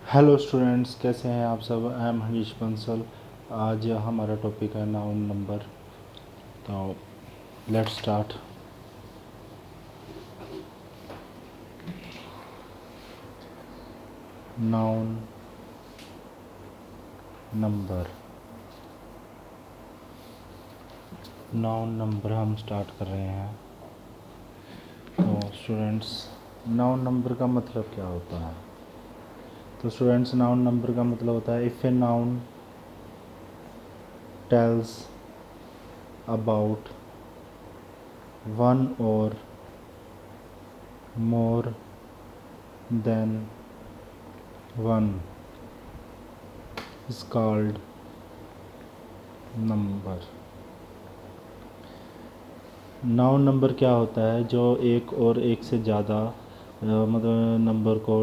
Hello students, कैसे हैं आप सब। I am Harish Bansal. आज हमारा टॉपिक है नाउन नंबर। तो let's start. Noun number. Noun number हम स्टार्ट कर रहे हैं। तो स्टूडेंट्स, नाउन नंबर का मतलब क्या होता है। तो स्टूडेंट्स, नाउन नंबर का मतलब होता है if a noun tells about one और more than one is called number. Noun number क्या होता है, जो एक और एक से ज़्यादा मतलब नंबर को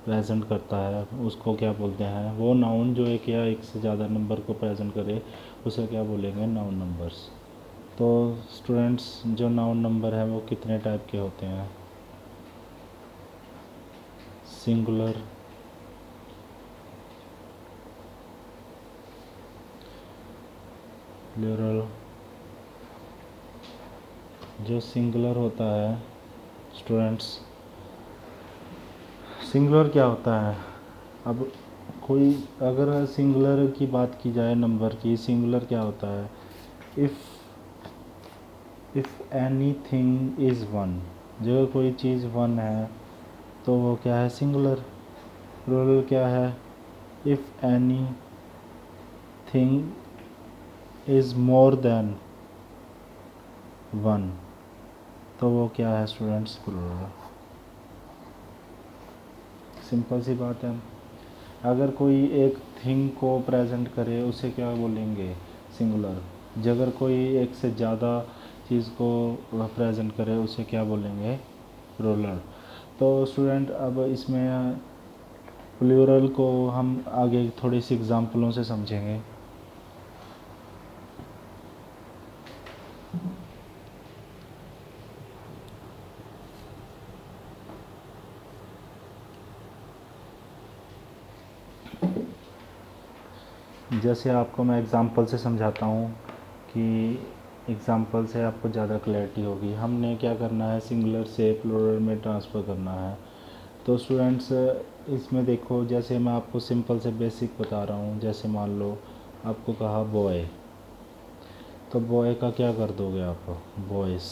प्रेजेंट करता है, उसको क्या बोलते हैं। वो नाउन जो एक या एक से ज़्यादा नंबर को प्रेजेंट करे उसे क्या बोलेंगे, नाउन नंबर्स। तो स्टूडेंट्स, जो नाउन नंबर है वो कितने टाइप के होते हैं। Singular, plural. जो सिंगुलर होता है स्टूडेंट्स, सिंगुलर क्या होता है। अब कोई अगर सिंगुलर की बात की जाए नंबर की, सिंगुलर क्या होता है। If any thing is one, जो कोई चीज़ वन है तो वो क्या है, सिंगुलर। प्लूरल क्या है, if any thing is more than one, तो वो क्या है स्टूडेंट्स, प्लूरल। सिंपल सी बात है। अगर कोई एक थिंग को प्रेजेंट करे उसे क्या बोलेंगे, सिंगुलर। अगर कोई एक से ज़्यादा चीज़ को प्रेजेंट करे उसे क्या बोलेंगे, प्लूरल। तो स्टूडेंट, अब इसमें प्लूरल को हम आगे थोड़ी सी एग्जांपलों से समझेंगे। जैसे आपको मैं एग्ज़ाम्पल से समझाता हूँ कि एग्ज़ाम्पल से आपको ज़्यादा क्लैरिटी होगी। हमने क्या करना है, सिंगुलर से प्लूरल में ट्रांसफ़र करना है। तो स्टूडेंट्स, इसमें देखो, जैसे मैं आपको सिंपल से बेसिक बता रहा हूँ। जैसे मान लो आपको कहा बॉय, तो बॉय का क्या कर दोगे आप, बॉयज़।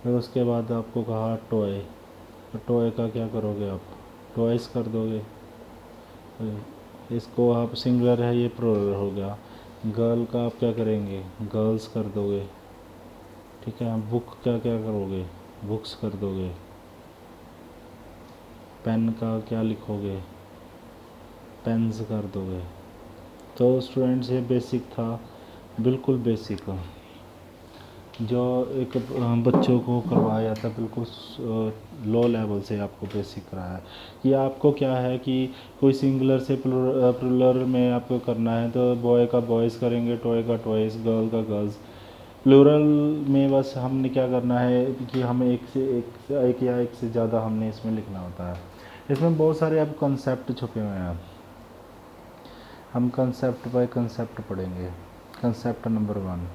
फिर उसके बाद आपको कहा टॉय, तो टॉय का क्या करोगे आप, टॉयज़ कर दोगे। इसको आप सिंगुलर है, ये प्लूरल हो गया। गर्ल का आप क्या करेंगे, गर्ल्स कर दोगे। ठीक है। बुक का क्या करोगे, बुक्स कर दोगे। पेन का क्या लिखोगे, पेन्स कर दोगे। तो स्टूडेंट्स, ये बेसिक था, बिल्कुल बेसिक, जो एक बच्चों को करवाया जाता है, बिल्कुल लो लेवल से आपको बेसिक कराया है। कि आपको क्या है कि कोई सिंगुलर से प्लूरल में आपको करना है, तो बॉय का बॉयज़ करेंगे, टॉय का टॉयज़, गर्ल का गर्ल्स। प्लूरल में बस हमने क्या करना है कि हमें एक या एक से ज़्यादा हमने इसमें लिखना होता है। इसमें बहुत सारे अब कॉन्सेप्ट छुपे हुए हैं। हम कंसेप्ट बाय कंसेप्ट पढ़ेंगे। कंसेप्ट नंबर 1,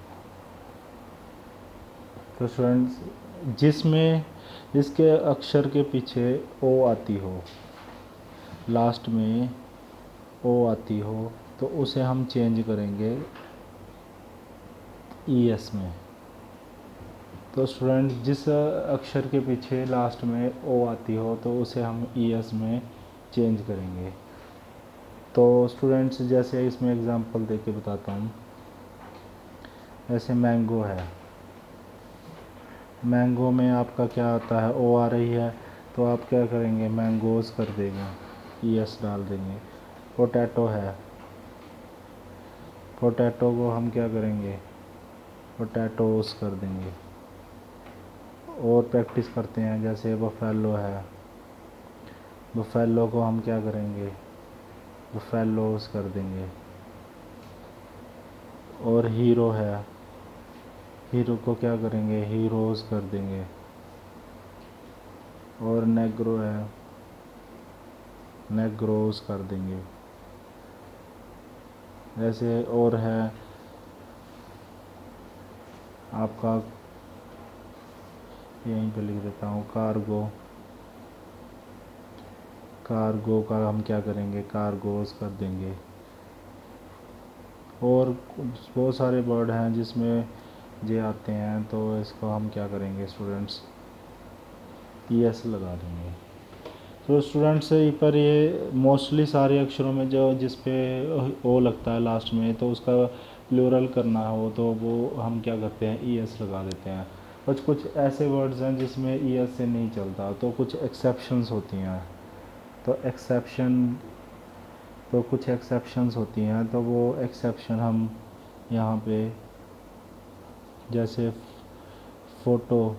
तो स्टूडेंट्स, जिसमें इसके अक्षर के पीछे ओ आती हो, लास्ट में ओ आती हो, तो उसे हम चेंज करेंगे ई एस में। तो स्टूडेंट, जिस अक्षर के पीछे लास्ट में ओ आती हो तो उसे हम ई एस में चेंज करेंगे। तो स्टूडेंट्स, जैसे इसमें एग्जांपल दे के बताता हूँ। ऐसे मैंगो है, मैंगो में आपका क्या आता है, ओ आ रही है, तो आप क्या करेंगे, मैंगोज़ कर देंगे, ई एस डाल देंगे। पोटैटो है, पोटैटो को हम क्या करेंगे, पोटैटोस कर देंगे। और प्रैक्टिस करते हैं, जैसे बफेलो है, बफेलो को हम क्या करेंगे, बफेलोस कर देंगे। और हीरो है, हीरो को क्या करेंगे, हीरोज़ कर देंगे। और नेग्रो है, नेग्रोस कर देंगे। ऐसे और है आपका, यहीं पे लिख देता हूँ कार्गो। कार्गो का हम क्या करेंगे, कार्गोस कर देंगे। और बहुत सारे वर्ड हैं जिसमें जे आते हैं, तो इसको हम क्या करेंगे स्टूडेंट्स, ई एस लगा देंगे। तो स्टूडेंट्स पर ये मोस्टली सारे अक्षरों में जो जिस पे ओ लगता है लास्ट में, तो उसका प्लूरल करना हो तो वो हम क्या करते हैं, ई एस लगा देते हैं। कुछ कुछ ऐसे वर्ड्स हैं जिसमें ई एस से नहीं चलता, तो कुछ एक्सेप्शंस होती हैं। तो कुछ एक्सेप्शंस होती हैं, तो वो एक्सेप्शन हम यहाँ पे, जैसे फ़ोटो,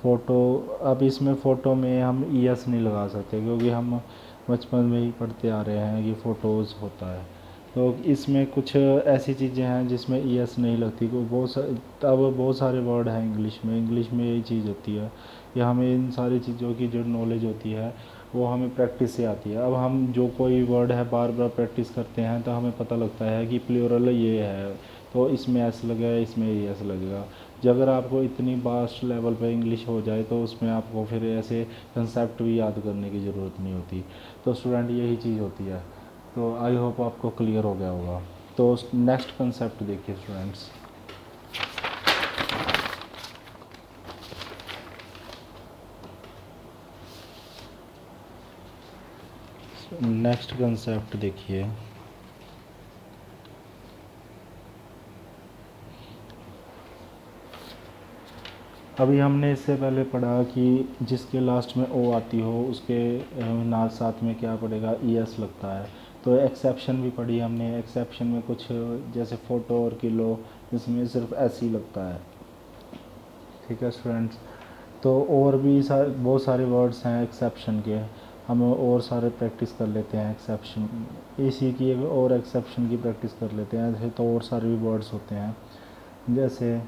फ़ोटो, अब इसमें फ़ोटो में हम ई एस नहीं लगा सकते, क्योंकि हम बचपन में ही पढ़ते आ रहे हैं कि फ़ोटोज़ होता है। तो इसमें कुछ ऐसी चीज़ें हैं जिसमें ई एस नहीं लगती। को बहुत अब बहुत सारे वर्ड हैं इंग्लिश में यही चीज़ होती है कि हमें इन सारी चीज़ों की जो नॉलेज होती है वो हमें प्रैक्टिस से आती है। अब हम जो कोई वर्ड है बार बार प्रैक्टिस करते हैं तो हमें पता लगता है कि प्लूरल ये है, तो इसमें एस लगेगा, इसमें ई एस लगेगा। जो अगर आपको इतनी वास्ट लेवल पे इंग्लिश हो जाए तो उसमें आपको फिर ऐसे कंसेप्ट भी याद करने की ज़रूरत नहीं होती। तो स्टूडेंट यही चीज़ होती है। तो आई होप आपको क्लियर हो गया होगा। तो नेक्स्ट कंसेप्ट देखिए स्टूडेंट्स। नेक्स्ट कंसेप्ट देखिए, अभी हमने इससे पहले पढ़ा कि जिसके लास्ट में ओ आती हो उसके ना साथ में क्या पड़ेगा, ई एस लगता है। तो एक्सेप्शन भी पढ़ी हमने। एक्सेप्शन में कुछ जैसे फ़ोटो और किलो, इसमें सिर्फ एस ही लगता है। ठीक है स्टूडेंट्स। तो और भी बहुत सारे वर्ड्स हैं एक्सेप्शन के, हम और सारे प्रैक्टिस कर लेते हैं एक्सेप्शन, इसी की एक और एक्सेप्शन की प्रैक्टिस कर लेते हैं। ऐसे तो और सारे भी वर्ड्स होते हैं, जैसे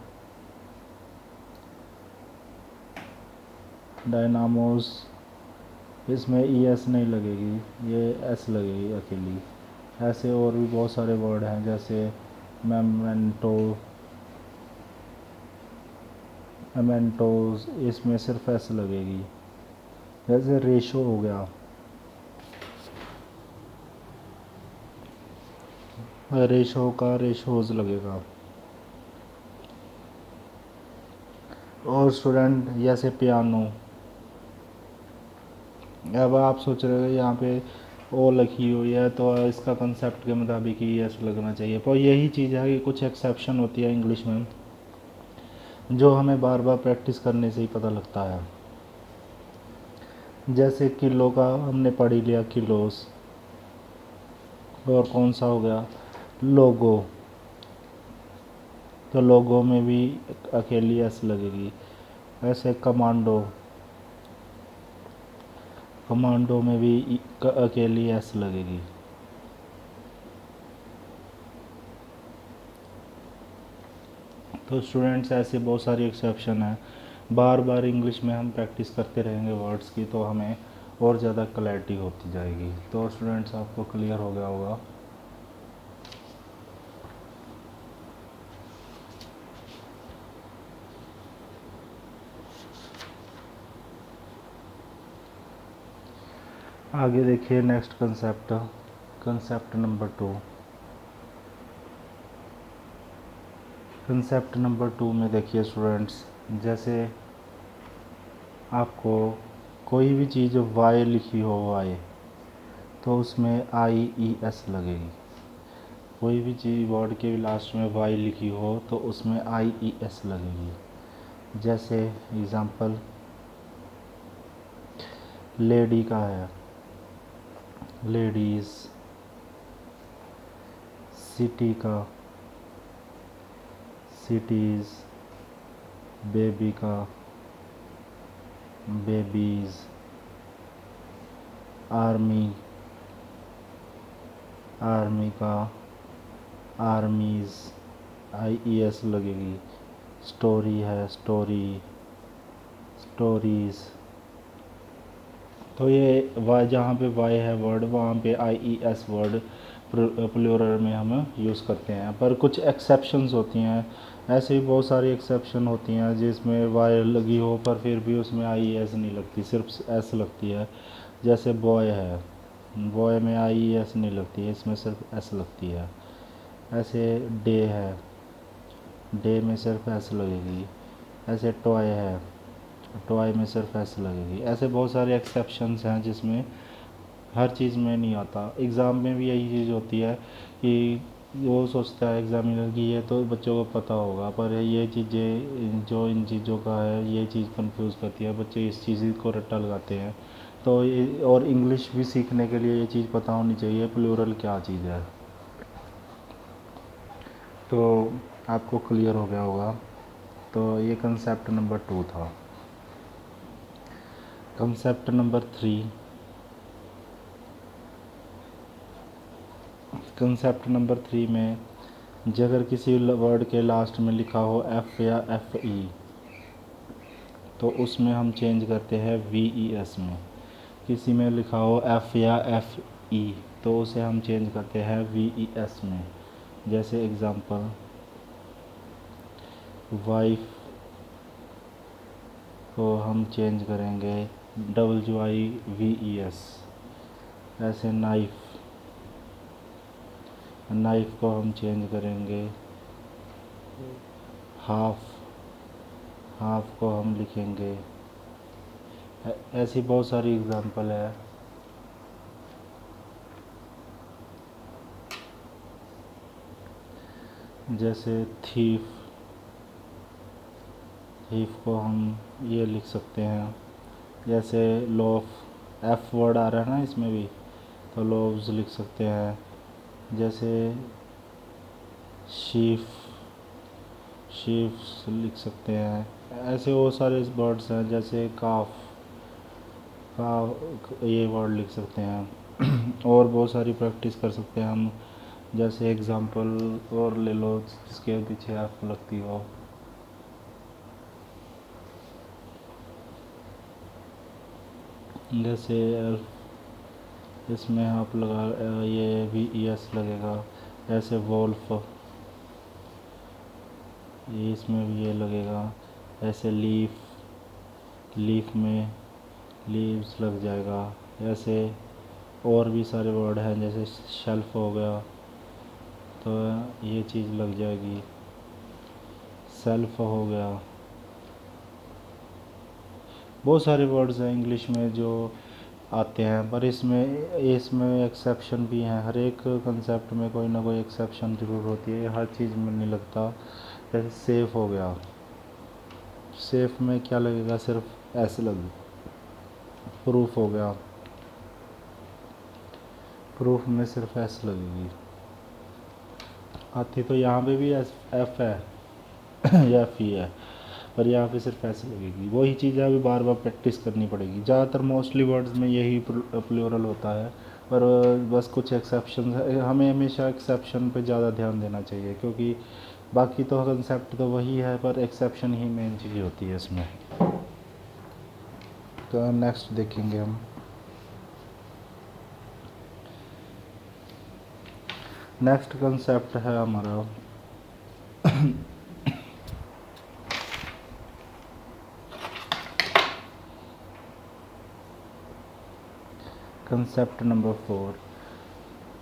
डायनामोस, इसमें ई एस नहीं लगेगी, ये एस लगेगी अकेली। ऐसे और भी बहुत सारे वर्ड हैं, जैसे मेमेंटो, मेमेंटोज, इसमें सिर्फ एस लगेगी। जैसे रेशो हो गया, रेशो का रेशोज लगेगा। और स्टूडेंट जैसे पियानो, अब आप सोच रहे हो यहाँ पे ओ लिखी हुई है तो इसका कंसेप्ट के मुताबिक ही एस लगना चाहिए, पर यही चीज़ है कि कुछ एक्सेप्शन होती है इंग्लिश में जो हमें बार बार प्रैक्टिस करने से ही पता लगता है। जैसे किलो का हमने पढ़ ही लिया, किलोस। और कौन सा हो गया, लोगो, तो लोगो में भी अकेली एस लगेगी। ऐसे कमांडो, कमांडो में भी अकेली एस लगेगी। तो स्टूडेंट्स ऐसे बहुत सारी एक्सेप्शन है, बार बार इंग्लिश में हम प्रैक्टिस करते रहेंगे वर्ड्स की, तो हमें और ज़्यादा क्लैरिटी होती जाएगी। तो स्टूडेंट्स आपको क्लियर हो गया होगा। आगे देखिए next concept, concept number 2। Concept number 2 में देखिए स्टूडेंट्स, जैसे आपको कोई भी चीज़ वाई लिखी हो, वाई, तो उसमें आई ई एस लगेगी। कोई भी चीज़ वर्ड के लास्ट में वाई लिखी हो तो उसमें आई ई एस लगेगी। जैसे एग्ज़ाम्पल लेडी का है, लेडीज़। सिटी का, सिटीज़। बेबी का, बेबीज़। आर्मी, आर्मी का, आर्मीज़, आई ई एस लगेगी। स्टोरी है, स्टोरी, स्टोरीज़। तो ये वाई, जहाँ पे वाई है वर्ड वहाँ पे आई ई एस वर्ड प्लूरल में हम यूज़ करते हैं। पर कुछ एक्सेप्शंस होती हैं, ऐसे ही बहुत सारी एक्सेप्शन होती हैं जिसमें वाई लगी हो पर फिर भी उसमें आई ई एस नहीं लगती, सिर्फ एस लगती है। जैसे बॉय है, बॉय में आई ई एस नहीं लगती है, इसमें सिर्फ एस लगती है। ऐसे डे है, डे में सिर्फ एस लगेगी। ऐसे टॉय है, टॉय में सिर्फ एस लगेगी। ऐसे बहुत सारे एक्सेप्शंस हैं जिसमें हर चीज़ में नहीं आता। एग्ज़ाम में भी यही चीज़ होती है कि वो सोचता है एग्ज़ामिनर की ये तो बच्चों को पता होगा, पर ये चीज़ें जो इन चीज़ों का है ये चीज़ कंफ्यूज करती है, बच्चे इस चीज़ को रट्टा लगाते हैं। तो ये, और इंग्लिश भी सीखने के लिए ये चीज़ पता होनी चाहिए प्लूरल क्या चीज़ है। तो आपको क्लियर हो गया होगा। तो ये कंसेप्ट नंबर 2 था। कंसेप्ट नंबर 3, कंसेप्ट नंबर 3 में अगर किसी वर्ड के लास्ट में लिखा हो एफ या एफ ई तो उसमें हम चेंज करते हैं वी ई एस में। किसी में लिखा हो एफ या एफ ई तो उसे हम चेंज करते हैं वी ई एस में। जैसे एग्ज़ाम्पल, वाइफ को हम चेंज करेंगे W I V E S. ऐसे नाइफ, नाइफ को हम चेंज करेंगे हाफ, हाफ को हम लिखेंगे। ऐसी बहुत सारी एग्ज़ाम्पल है। जैसे थीफ, थीफ को हम ये लिख सकते हैं। जैसे लोफ, एफ वर्ड आ रहा है ना इसमें भी, तो लोव्स लिख सकते हैं। जैसे शीफ, शीफ्स लिख सकते हैं। ऐसे बहुत सारे वर्ड्स हैं। जैसे काफ, का ये वर्ड लिख सकते हैं। और बहुत सारी प्रैक्टिस कर सकते हैं हम। जैसे एग्ज़ाम्पल और ले लो जिसके पीछे एफ लगती हो। जैसे इसमें आप लगा ये भी ई एस लगेगा। ऐसे वोल्फ, ये इसमें भी ये लगेगा। ऐसे लीफ, लीफ में लीव्स लग जाएगा। ऐसे और भी सारे वर्ड हैं। जैसे शेल्फ हो गया तो ये चीज़ लग जाएगी। सेल्फ हो गया। बहुत सारे वर्ड्स हैं इंग्लिश में जो आते हैं, पर इसमें इसमें एक्सेप्शन भी हैं। हर एक कंसेप्ट में कोई ना कोई एक्सेप्शन ज़रूर होती है, हर चीज़ में नहीं लगता। जैसे सेफ हो गया, सेफ में क्या लगेगा, सिर्फ एस लगेगा। प्रूफ हो गया, प्रूफ में सिर्फ एस लगेगी। आती तो यहाँ पे भी एस एफ है या एफ ई है, पर यहाँ पे सिर्फ एस लगेगी। वही चीज़ है, अभी बार बार प्रैक्टिस करनी पड़ेगी। ज़्यादातर मोस्टली वर्ड्स में यही प्लूरल होता है, पर बस कुछ एक्सेप्शन है। हमें हमेशा एक्सेप्शन पे ज़्यादा ध्यान देना चाहिए, क्योंकि बाकी तो कंसेप्ट तो वही है, पर एक्सेप्शन ही मेन चीज़ होती है इसमें। तो नेक्स्ट देखेंगे हम। नेक्स्ट कंसेप्ट है हमारा कंसेप्ट नंबर 4।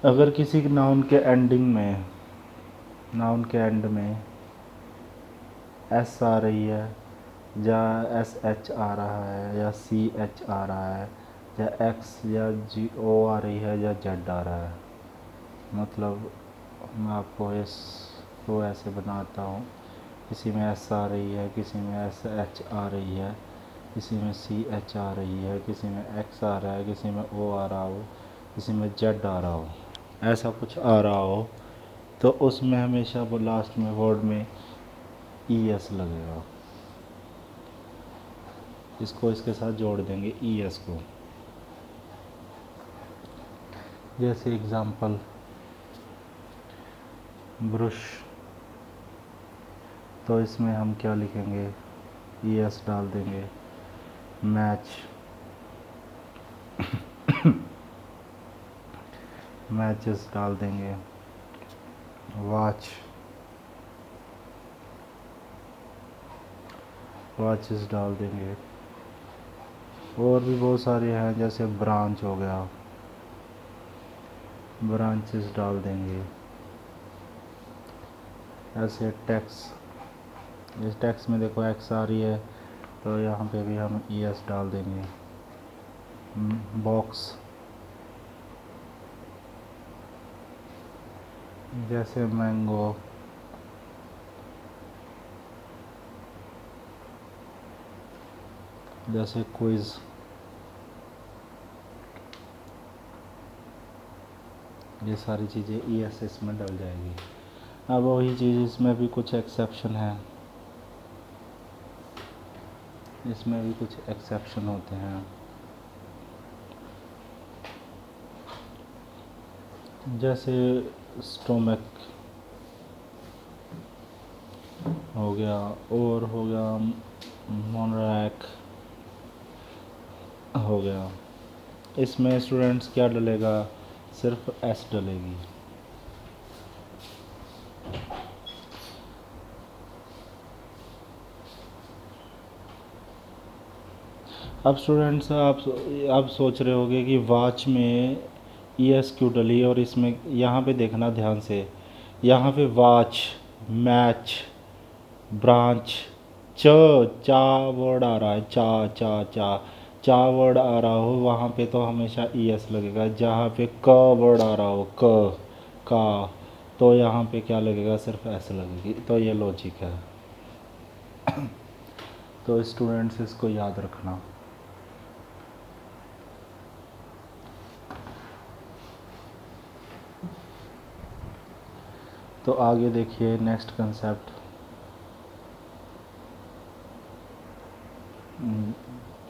अगर किसी नाउन के एंडिंग में, नाउन के एंड में एस आ रही है, या एस एच आ रहा है, या सी एच आ रहा है, या एक्स या जी ओ आ रही है, या जेड आ रहा है, मतलब मैं आपको इसको ऐसे बनाता हूँ। किसी में एस आ रही है, किसी में एस एच आ रही है, किसी में सी एच आ रही है, किसी में एक्स आ रहा है, किसी में ओ आ रहा हो, किसी में जेड आ रहा हो, ऐसा कुछ आ रहा हो, तो उसमें हमेशा वो लास्ट में वर्ड में ई एस लगेगा। इसको इसके साथ जोड़ देंगे ई एस को। जैसे एग्ज़ाम्पल, ब्रश, तो इसमें हम क्या लिखेंगे, ई एस डाल देंगे। मैच, मैचेस डाल देंगे, वॉचेस डाल देंगे। और भी बहुत सारे हैं, जैसे ब्रांच हो गया, ब्रांचेस डाल देंगे। ऐसे टैक्स, इस टैक्स में देखो एक्स आ रही है, तो यहाँ पे भी हम ई एस डाल देंगे। बॉक्स, जैसे मैंगो, जैसे क्विज़, ये सारी चीज़ें ई एस एस में डल जाएगी। अब वही चीज़, इसमें भी कुछ एक्सेप्शन है, इसमें भी कुछ एक्सेप्शन होते हैं। जैसे स्टोमक हो गया, और हो गया मोनोरैक हो गया। इसमें स्टूडेंट्स क्या डलेगा, सिर्फ एस डलेगी। अब स्टूडेंट्स आप सोच रहे होंगे कि वॉच में ई एस क्यों डली, और इसमें यहाँ पे देखना ध्यान से, यहाँ पे वॉच, मैच, ब्रांच, चा वर्ड आ रहा है, चा वर्ड आ रहा हो वहाँ पे तो हमेशा ई एस लगेगा। जहाँ पे क वर्ड आ रहा हो, का, तो यहाँ पे क्या लगेगा, सिर्फ एस लगेगी। तो ये लॉजिक है। तो स्टूडेंट्स इसको याद रखना। तो आगे देखिए नेक्स्ट कंसेप्ट।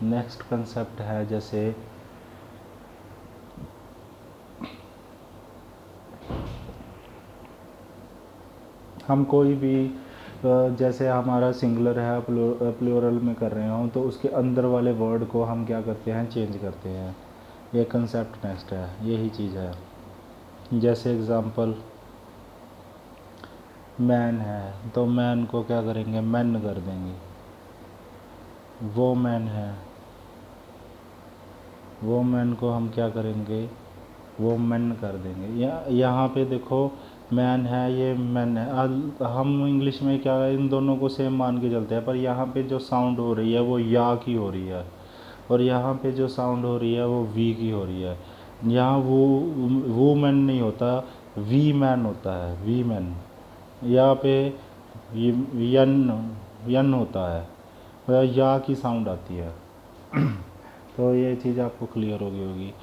नेक्स्ट कंसेप्ट है, जैसे हम कोई भी जैसे हमारा सिंगुलर है, प्लूरल में कर रहे हो, तो उसके अंदर वाले वर्ड को हम क्या करते हैं, चेंज करते हैं। ये कंसेप्ट नेक्स्ट है, यही चीज़ है। जैसे एग्ज़ाम्पल मैन है, तो मैन को क्या करेंगे, मैन कर देंगे। वो मैन है, वो मैन को हम क्या करेंगे, वो मैन कर देंगे। यहाँ पे देखो मैन है, ये मैन है। हम इंग्लिश में क्या है, इन दोनों को सेम मान के चलते हैं, पर यहाँ पे जो साउंड हो रही है वो या की हो रही है, और यहाँ पे जो साउंड हो रही है वो वी की हो रही है। यहाँ वो मैन नहीं होता, वी मैन होता है, वी मैन। यहाँ पे यन यन होता है, और या की साउंड आती है। तो ये चीज़ आपको क्लियर होगी।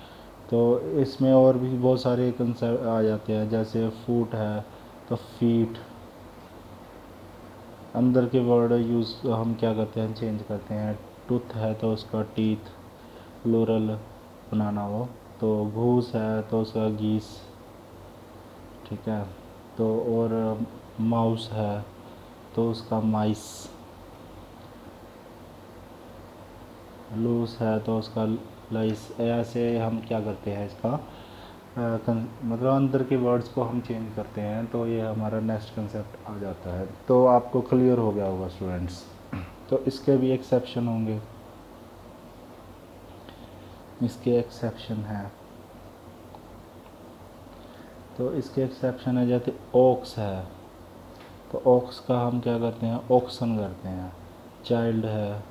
तो इसमें और भी बहुत सारे कंसेप्ट आ जाते हैं, जैसे फूट है तो फीट, अंदर के वर्ड यूज़ हम क्या करते हैं, चेंज करते हैं। टूथ है तो उसका टीथ प्लूरल बनाना हो, तो घूस है तो उसका गीस, ठीक है। तो और माउस है तो उसका माइस, लूस है तो उसका लाइस। ऐसे हम क्या करते हैं, इसका मतलब अंदर के वर्ड्स को हम चेंज करते हैं। तो ये हमारा नेक्स्ट कंसेप्ट आ जाता है। तो आपको क्लियर हो गया होगा स्टूडेंट्स। तो इसके भी एक्सेप्शन होंगे, इसके एक्सेप्शन है। तो इसके एक्सेप्शन है, जैसे ओक्स है, तो ओक्स का हम क्या करते हैं, ऑक्सन करते हैं। चाइल्ड है,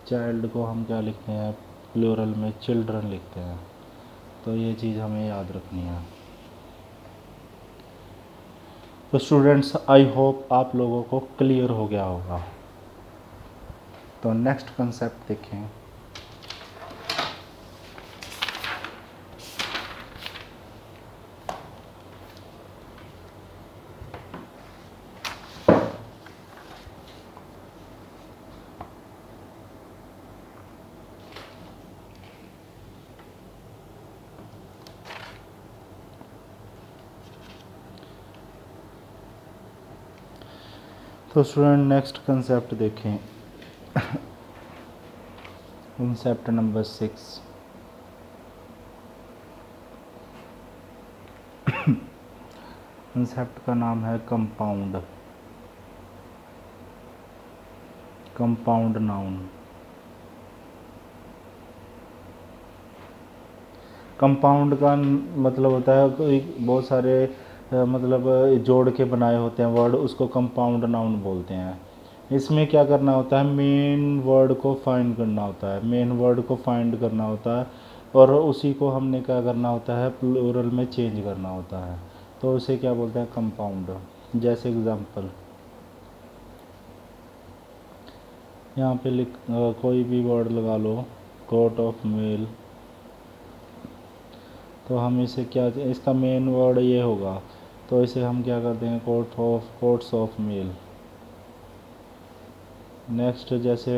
चाइल्ड को हम क्या लिखते हैं, प्लूरल में चिल्ड्रन लिखते हैं। तो ये चीज़ हमें याद रखनी है। तो स्टूडेंट्स आई होप आप लोगों को क्लियर हो गया होगा। तो नेक्स्ट कंसेप्ट देखें। तो स्टूडेंट नेक्स्ट कंसेप्ट देखें, कंसेप्ट नंबर 6। कंसेप्ट का नाम है कंपाउंड, कंपाउंड नाउन। कंपाउंड का मतलब होता है कोई बहुत सारे मतलब जोड़ के बनाए होते हैं वर्ड, उसको कंपाउंड नाउन बोलते हैं। इसमें क्या करना होता है, मेन वर्ड को फाइंड करना होता है, मेन वर्ड को फाइंड करना होता है, और उसी को हमने क्या करना होता है, प्लूरल में चेंज करना होता है। तो उसे क्या बोलते हैं, कंपाउंड। जैसे एग्जांपल यहाँ पे कोई भी वर्ड लगा लो, कोट ऑफ मेल, तो हम इसे क्या, इसका मेन वर्ड ये होगा, तो इसे हम क्या कर देंगे, कोट्स ऑफ मेल। नेक्स्ट जैसे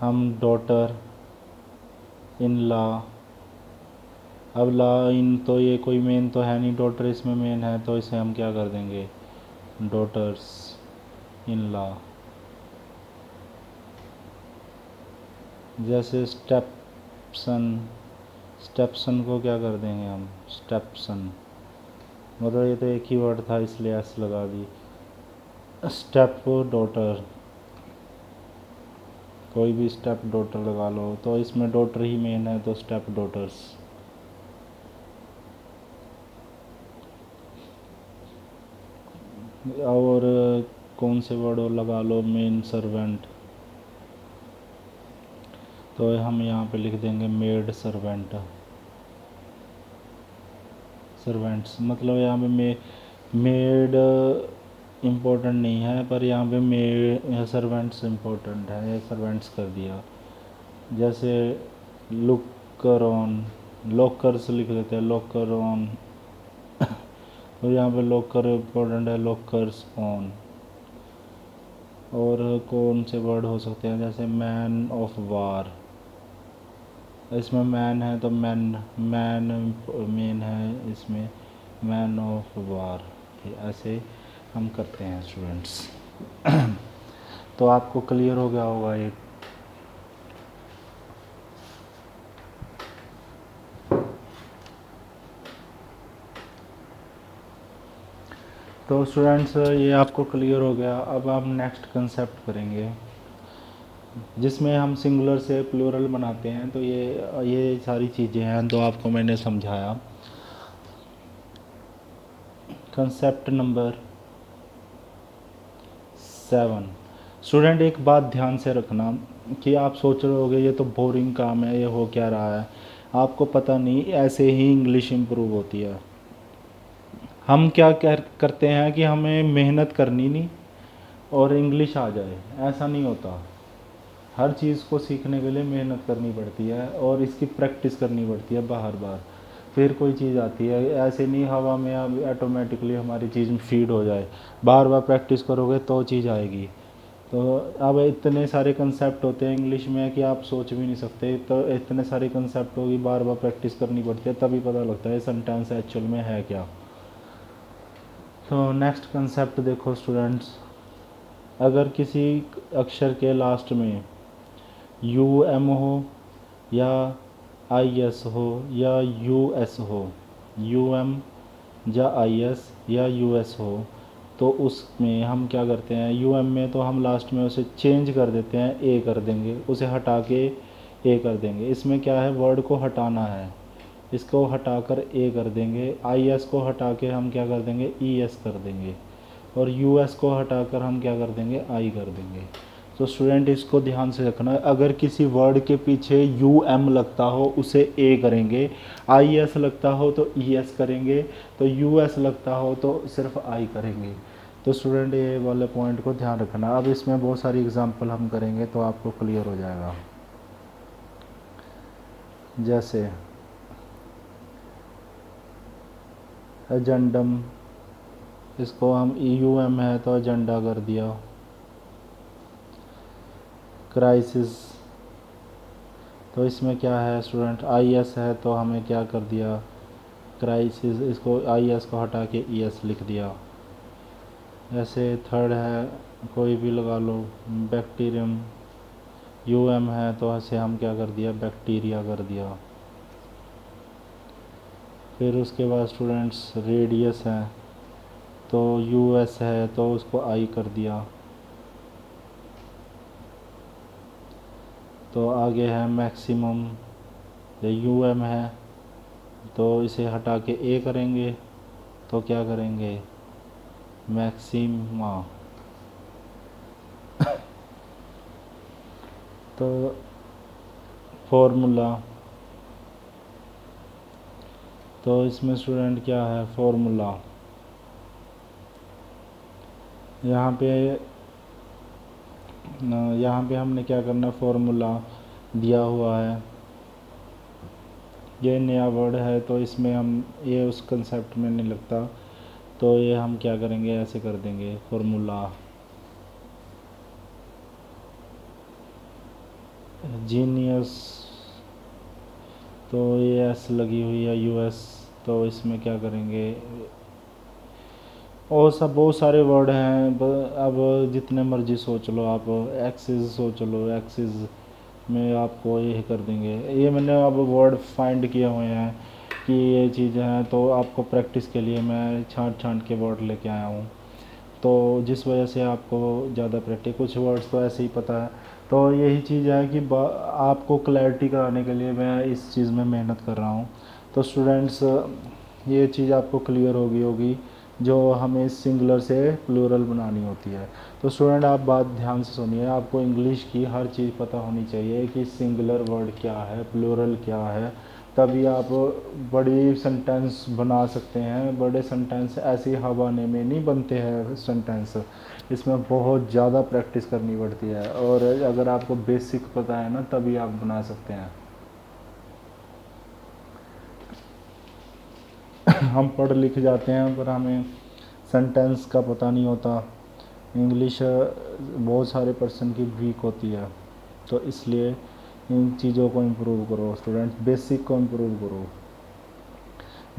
हम डॉटर, इन लॉ, अब लॉ इन तो ये कोई मेन तो है नहीं, डॉटर इसमें मेन है, तो इसे हम क्या कर देंगे, डॉटर्स इन लॉ। जैसे स्टेपसन, स्टेपसन को क्या कर देंगे हम, स्टेपसन, मतलब ये तो एक ही वर्ड था इसलिए एस लगा दी। स्टेप डॉटर, कोई भी स्टेप डॉटर लगा लो, तो इसमें डॉटर ही मेन है, तो स्टेप डॉटर्स। और कौन से वर्ड लगा लो, मेन सर्वेंट, तो हम यहाँ पे लिख देंगे मेड सर्वेंट, सर्वेंट्स, मतलब यहाँ पे मेड इम्पोर्टेंट नहीं है, पर यहाँ पे मे सर्वेंट्स इम्पोर्टेंट है, सर्वेंट्स कर दिया। जैसे लुकर ऑन, लॉकर्स लिख लेते हैं, लॉकर ऑन, और यहाँ पे लॉकर इम्पोर्टेंट है, लॉकर्स ऑन। और कौन से वर्ड हो सकते हैं, जैसे मैन ऑफ वार, इसमें मैन है तो मैन मेन है, इसमें मैन ऑफ वार। ऐसे हम करते हैं स्टूडेंट्स। तो आपको क्लियर हो गया होगा ये। तो स्टूडेंट्स ये आपको क्लियर हो गया। अब हम नेक्स्ट कंसेप्ट करेंगे जिसमें हम सिंगुलर से प्लूरल बनाते हैं। तो ये सारी चीज़ें हैं तो आपको मैंने समझाया। Concept number 7। स्टूडेंट एक बात ध्यान से रखना कि आप सोच रहे होगे ये तो बोरिंग काम है, ये हो क्या रहा है। आपको पता नहीं, ऐसे ही इंग्लिश इम्प्रूव होती है। हम क्या करते हैं कि हमें मेहनत करनी नहीं और इंग्लिश आ जाए, ऐसा नहीं होता। हर चीज़ को सीखने के लिए मेहनत करनी पड़ती है और इसकी प्रैक्टिस करनी पड़ती है बार बार, फिर कोई चीज़ आती है। ऐसे नहीं हवा में अब ऑटोमेटिकली हमारी चीज़ फीड हो जाए, बार बार प्रैक्टिस करोगे तो चीज़ आएगी। तो अब इतने सारे कंसेप्ट होते हैं इंग्लिश में कि आप सोच भी नहीं सकते। तो इतने सारे कंसेप्ट होगी, बार बार प्रैक्टिस करनी पड़ती है, तभी पता लगता है सेंटेंस एक्चुअल में है क्या। तो नेक्स्ट कंसेप्ट देखो स्टूडेंट्स, अगर किसी अक्षर के लास्ट में यू एम हो या आई एस हो या यू एस हो, यू एम या आई एस या यू एस हो, तो उसमें हम क्या करते हैं, यू एम में तो हम लास्ट में उसे चेंज कर देते हैं, ए कर देंगे, उसे हटा के ए कर देंगे। इसमें क्या है, वर्ड को हटाना है, इसको हटाकर ए कर देंगे। आई एस को हटा के हम क्या कर देंगे, ई एस कर देंगे, और यू एस को हटाकर हम क्या कर देंगे, आई कर देंगे। तो स्टूडेंट इसको ध्यान से रखना है, अगर किसी वर्ड के पीछे यू एम लगता हो उसे ए करेंगे, आई एस लगता हो तो ई एस करेंगे, तो यू एस लगता हो तो सिर्फ आई करेंगे। तो स्टूडेंट ये वाले पॉइंट को ध्यान रखना। अब इसमें बहुत सारी एग्जांपल हम करेंगे तो आपको क्लियर हो जाएगा। जैसे एजेंडम, इसको हम यू एम है तो एजेंडा कर दिया। क्राइसिस, तो इसमें क्या है स्टूडेंट, आई एस है तो हमें क्या कर दिया, क्राइसिस, इसको आई एस को हटा के ई एस लिख दिया। ऐसे थर्ड है, कोई भी लगा लो, बैक्टीरियम, यू एम है तो ऐसे हम क्या कर दिया, बैक्टीरिया कर दिया। फिर उसके बाद स्टूडेंट्स रेडियस है, तो यूएस है तो उसको आई कर दिया। तो आगे है मैक्सिमम, ये यूएम है तो इसे हटा के ए करेंगे, तो क्या करेंगे मैक्सिमा। तो फॉर्मूला, तो इसमें स्टूडेंट क्या है फॉर्मूला, यहाँ पे हमने क्या करना है फॉर्मूला दिया हुआ है। ये नया वर्ड है तो इसमें हम ये उस कंसेप्ट में नहीं लगता, तो ये हम क्या करेंगे ऐसे कर देंगे फॉर्मूला। जीनियस, तो ये एस लगी हुई है यूएस, तो इसमें क्या करेंगे, और सब बहुत सारे वर्ड हैं अब जितने मर्जी सोच लो आप, एक्सिस सोच लो, एक्सिस में आपको ये कर देंगे। ये मैंने अब वर्ड फाइंड किए हुए हैं कि ये चीज़ें हैं, तो आपको प्रैक्टिस के लिए मैं छांट छांट के वर्ड लेके आया हूँ, तो जिस वजह से आपको ज़्यादा प्रैक्टिस, कुछ वर्ड्स तो ऐसे ही पता है। तो यही चीज़ है कि आपको क्लैरिटी कराने के लिए मैं इस चीज़ में मेहनत कर रहा हूँ। तो स्टूडेंट्स ये चीज़ आपको क्लियर होगी जो हमें सिंगुलर से प्लूरल बनानी होती है। तो स्टूडेंट आप बात ध्यान से सुनिए, आपको इंग्लिश की हर चीज़ पता होनी चाहिए कि सिंगुलर वर्ड क्या है, प्लूरल क्या है, तभी आप बड़ी सेंटेंस बना सकते हैं। बड़े सेंटेंस ऐसे ही हवाने में नहीं बनते हैं सेंटेंस, इसमें बहुत ज़्यादा प्रैक्टिस करनी पड़ती है, और अगर आपको बेसिक पता है ना तभी आप बना सकते हैं। हम पढ़ लिख जाते हैं पर हमें सेंटेंस का पता नहीं होता। इंग्लिश बहुत सारे पर्सन की वीक होती है, तो इसलिए इन चीज़ों को इम्प्रूव करो स्टूडेंट्स, बेसिक को इम्प्रूव करो।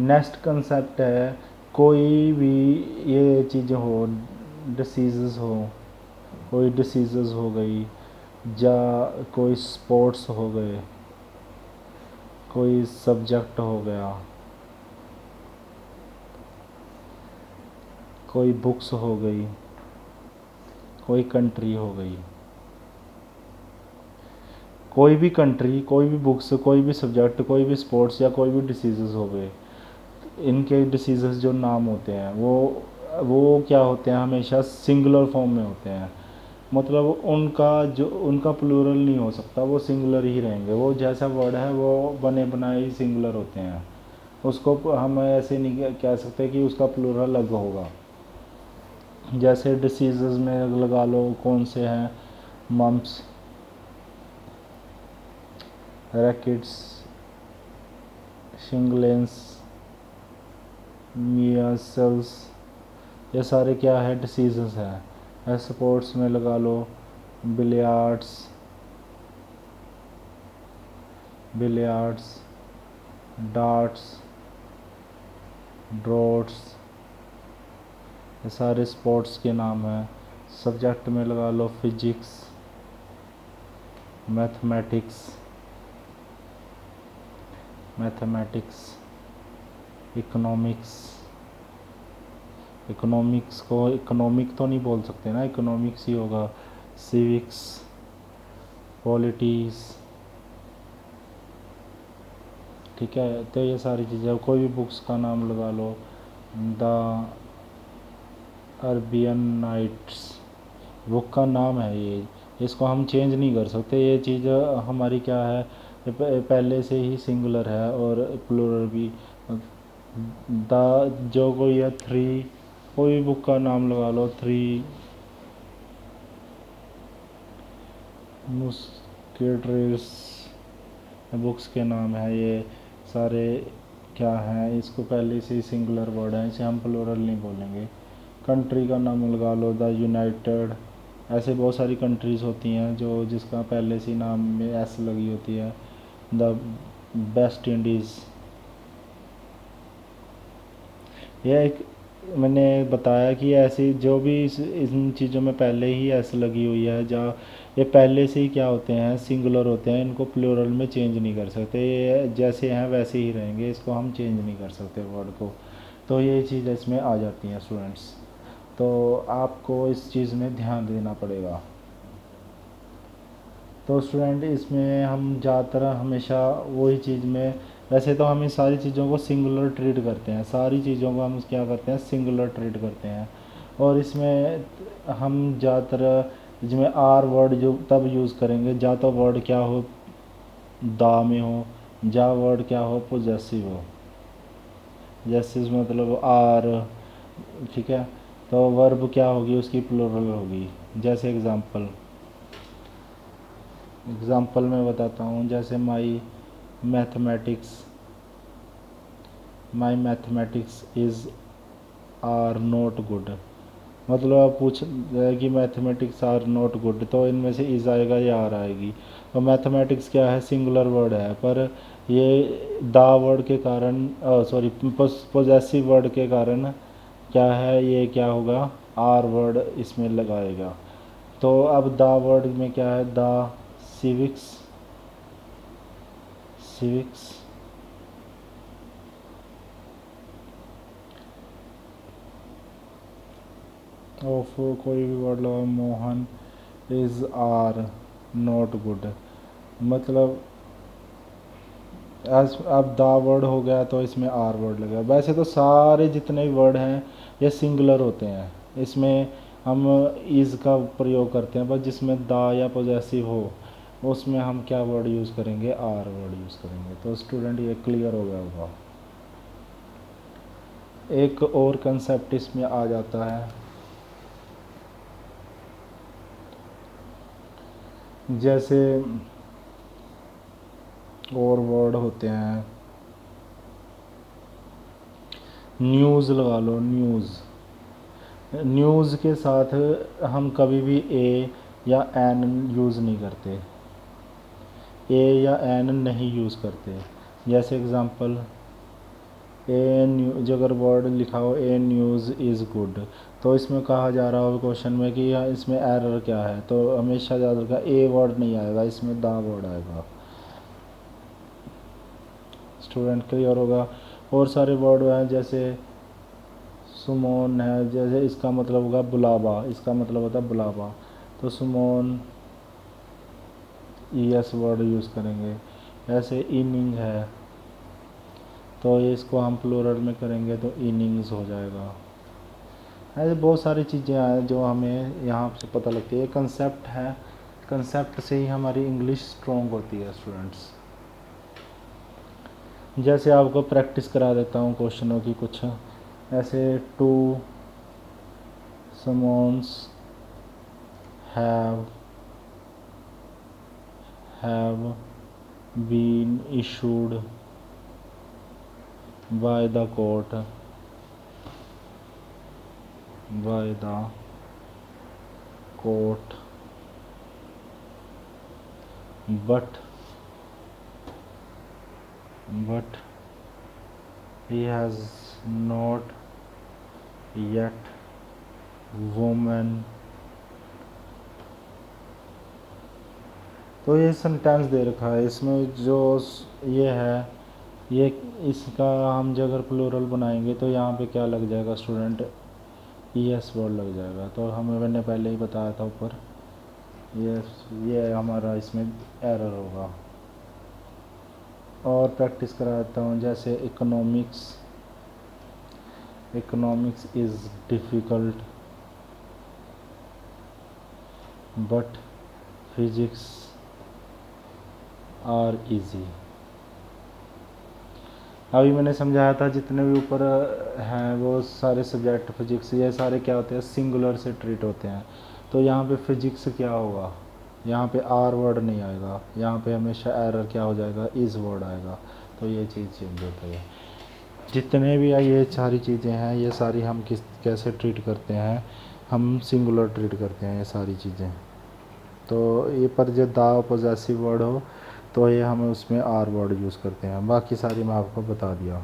नेक्स्ट कंसेप्ट है कोई भी ये चीज़ें हो, डिसीज़ हो, कोई डिसीज़ हो गई, या कोई स्पोर्ट्स हो गए, कोई सब्जेक्ट हो गया, कोई बुक्स हो गई, कोई कंट्री हो गई, कोई भी कंट्री, कोई भी बुक्स, कोई भी सब्जेक्ट, कोई भी स्पोर्ट्स या कोई भी डिसीज़ हो गए, इनके डिसीज़ जो नाम होते हैं वो क्या होते हैं, हमेशा सिंगुलर फॉर्म में होते हैं। मतलब उनका प्लूरल नहीं हो सकता, वो सिंगुलर ही रहेंगे। वो जैसा वर्ड है वो बने बनाए ही सिंगुलर होते हैं, उसको हम ऐसे नहीं कह सकते कि उसका प्लूरल अलग होगा। जैसे डिसीज़ में लगा लो कौन से हैं, मम्प्स, रैकेट्स, शिंगलेंस, मीजल्स, ये सारे क्या है डिसीज़ हैं। स्पोर्ट्स में लगा लो बिलियर्ड्स, डार्ट्स, ड्रॉट्स, ये सारे स्पोर्ट्स के नाम हैं। सब्जेक्ट में लगा लो फिजिक्स, मैथमेटिक्स, इकोनॉमिक्स को इकोनॉमिक तो नहीं बोल सकते ना, इकोनॉमिक्स ही होगा। सिविक्स, पॉलिटीज़, ठीक है। तो ये सारी चीज़ें, कोई भी बुक्स का नाम लगा लो, द अरबियन नाइट्स बुक का नाम है ये, इसको हम चेंज नहीं कर सकते। ये चीज़ हमारी क्या है, पहले से ही सिंगुलर है और प्लूरल भी। द जो कोई है थ्री, कोई भी बुक का नाम लगा लो, थ्री मुस्केटर्स बुक्स के नाम है। ये सारे क्या हैं, इसको पहले से ही सिंगुलर वर्ड है, इसे हम प्लूरल नहीं बोलेंगे। कंट्री का नाम लगा लो द यूनाइटेड, ऐसे बहुत सारी कंट्रीज़ होती हैं जो जिसका पहले से नाम में एस लगी होती है। द वेस्ट इंडीज़, यह एक मैंने बताया कि ऐसी जो भी इन चीज़ों में पहले ही एस लगी हुई है, ये पहले से ही क्या होते हैं, सिंगुलर होते हैं, इनको प्लूरल में चेंज नहीं कर सकते, ये जैसे हैं वैसे ही रहेंगे, इसको हम चेंज नहीं कर सकते वर्ड को। तो ये चीज़ इसमें आ जाती हैं स्टूडेंट्स, तो आपको इस चीज़ में ध्यान देना पड़ेगा। तो स्टूडेंट इसमें हम ज़्यादातर हमेशा वही चीज़ में, वैसे तो हम इन सारी चीज़ों को सिंगुलर ट्रीट करते हैं, सारी चीज़ों को हम क्या करते हैं, सिंगुलर ट्रीट करते हैं। और इसमें हम ज़्यादातर इसमें आर वर्ड जो तब यूज़ करेंगे, या तो वर्ड क्या हो दा में हो, या वर्ड क्या हो पोजेसिव हो, जैसे मतलब आर, ठीक है, तो वर्ब क्या होगी उसकी प्लूरल होगी। जैसे एग्ज़ाम्पल मैं बताता हूँ, जैसे my mathematics is are not good, मतलब आप पूछ रहे कि मैथमेटिक्स आर नॉट गुड, तो इनमें से इज़ आएगा या आर आएगी। और मैथमेटिक्स क्या है, सिंगुलर वर्ड है, पर ये दा वर्ड के कारण, सॉरी पोजेसिव वर्ड के कारण क्या है, ये क्या होगा, आर वर्ड इसमें लगाएगा। तो अब दा वर्ड में क्या है, दा सिविक्स ऑफ कोई भी वर्ड लगा, Mohan is are not good, मतलब एज अब दा वर्ड हो गया तो इसमें आर वर्ड लगेगा। वैसे तो सारे जितने भी वर्ड हैं ये सिंगुलर होते हैं, इसमें हम इज़ का प्रयोग करते हैं, बस जिसमें दा या पोजेसिव हो उसमें हम क्या वर्ड यूज़ करेंगे, आर वर्ड यूज़ करेंगे। तो स्टूडेंट ये क्लियर हो गया होगा। एक और कंसेप्ट इसमें आ जाता है, जैसे और वर्ड होते हैं, न्यूज़ लगा लो, न्यूज़ के साथ हम कभी भी ए या एन यूज़ नहीं करते, ए या एन नहीं यूज़ करते। जैसे एग्ज़ाम्पल, ए न्यूज अगर वर्ड लिखा हो ए न्यूज़ इज़ गुड, तो इसमें कहा जा रहा हो क्वेश्चन में कि इसमें एरर क्या है, तो हमेशा याद रखा ए वर्ड नहीं आएगा, इसमें दा वर्ड आएगा। स्टूडेंट क्लियर होगा। और सारे वर्ड हैं, जैसे सुमोन है, जैसे इसका मतलब होगा बुलावा, इसका मतलब होता है बुलावा, तो Sumon E S word use करेंगे। ऐसे इनिंग है, तो ये इसको हम प्लूरल में करेंगे तो इनिंग्स हो जाएगा। ऐसे बहुत सारी चीज़ें हैं जो हमें यहाँ से पता लगती है, ये कंसेप्ट है, कंसेप्ट से ही हमारी इंग्लिश स्ट्रॉन्ग होती है स्टूडेंट्स। जैसे आपको प्रैक्टिस करा देता हूँ क्वेश्चनों की कुछ, ऐसे two summons have been issued by the court but he has not yet woman। तो ये सेंटेंस दे रखा है, इसमें जो ये है, ये इसका हम जो अगर प्लूरल बनाएंगे तो यहाँ पे क्या लग जाएगा स्टूडेंट, ई एस वर्ड लग जाएगा। तो हमें मैंने पहले ही बताया था ऊपर, ये हमारा इसमें एरर होगा। और प्रैक्टिस कराता हूँ, जैसे economics is difficult but physics are easy. अभी मैंने समझाया था जितने भी ऊपर हैं वो सारे सब्जेक्ट फिजिक्स, ये सारे क्या होते हैं, सिंगुलर से ट्रीट होते हैं। तो यहाँ पे फिजिक्स क्या होगा, यहाँ पे आर वर्ड नहीं आएगा, यहाँ पे हमेशा एरर क्या हो जाएगा, इज़ वर्ड आएगा। तो ये चीज़ चेंज होती है। जितने भी ये सारी चीज़ें हैं, ये सारी हम कैसे ट्रीट करते हैं, हम सिंगुलर ट्रीट करते हैं ये सारी चीज़ें। तो ये पर जो दा पोजेसिव वर्ड हो तो ये हम उसमें आर वर्ड यूज़ करते हैं, बाकी सारी मैं आपको बता दिया।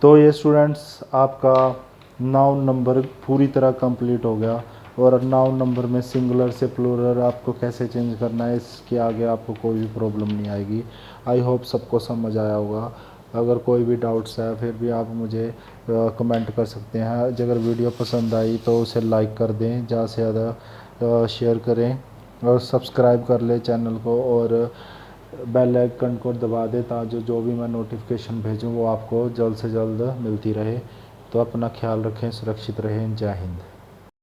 तो ये स्टूडेंट्स आपका 9 नंबर पूरी तरह कंप्लीट हो गया। और नाउन नंबर में सिंगुलर से प्लूरल आपको कैसे चेंज करना है, इसके आगे आपको कोई भी प्रॉब्लम नहीं आएगी। आई होप सबको समझ आया होगा। अगर कोई भी डाउट्स है फिर भी आप मुझे कमेंट कर सकते हैं। अगर वीडियो पसंद आई तो उसे लाइक कर दें, ज़्यादा से ज़्यादा शेयर करें और सब्सक्राइब कर लें चैनल को, और बेल आइकन को दबा दें ताकि जो भी मैं नोटिफिकेशन भेजूं वो आपको जल्द से जल्द मिलती रहे। तो अपना ख्याल रखें, सुरक्षित रहें। जय हिंद।